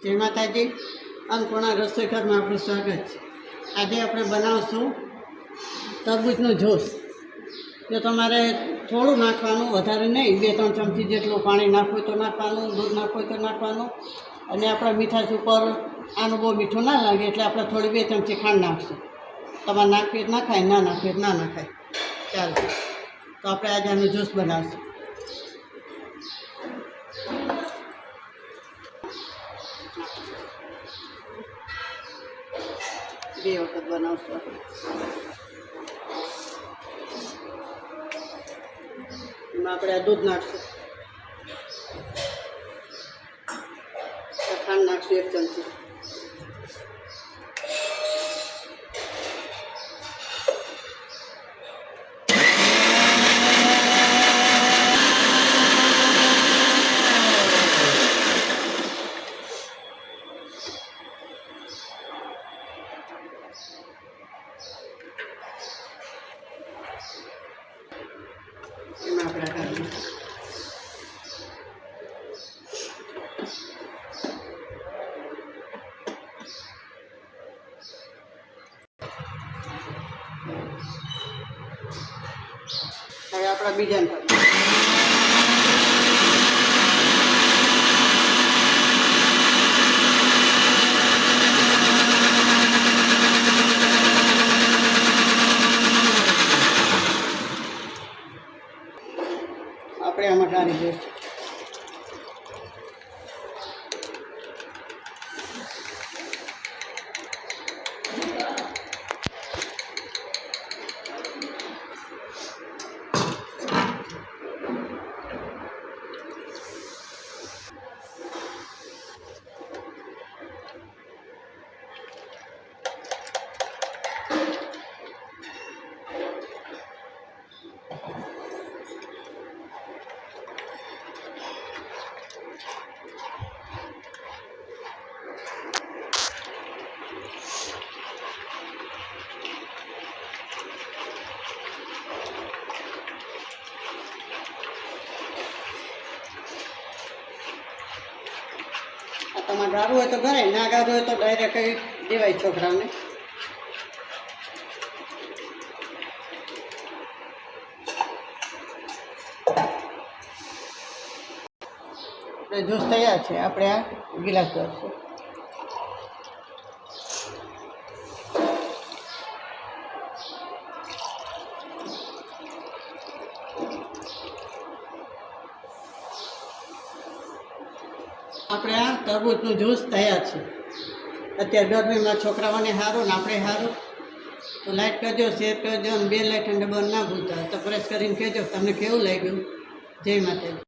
જય માતાજી, અન્નપૂર્ણા રસોઈ ઘરમાં આપણું સ્વાગત છે। આજે આપણે બનાવશું તરબૂચનું જ્યુસ। જો તમારે થોડું નાખવાનું, વધારે નહીં, 2-3 ચમચી જેટલું પાણી નાખવું હોય તો નાખવાનું, દૂધ નાખવું હોય તો નાખવાનું। અને આપણા મીઠાશ ઉપર આનું બહુ મીઠું ના લાગે એટલે આપણે થોડી 2 ચમચી ખાંડ નાખશું। તમારે નાખવી નાખાય, ના નાખવી ના નાખાય, ચાલો। તો આપણે આજે આનું જ્યુસ બનાવશું। બે વખત બનાવશું એમાં આપણે આ દૂધ નાખશું, ખાંડ નાખશું 1 ચમચી, એમાં આપણે કાઢીશું હવે આપણા બીજાને આપણે આમાં ડાળી દઈશું। તમારે ગાળવું હોય તો ગળાય, ના ગાળવું હોય તો ડાયરેક્ટ દેવાય છોકરાઓને। આપણે જ્યુસ તૈયાર છે, આપણે આ ગિલાસ ભરશું। આપણે આ તરબૂચનું જ્યુસ તૈયાર છે। અત્યારે ગરમીમાં છોકરાઓને સારું ને આપણે સારું, તો લાઈક કરજો, શેર કરજો અને 2 લાઇકન ડબલ ના ભૂલતા। તો પ્રેસ કરીને કહેજો તમને કેવું લાગ્યું। જય માતાજી।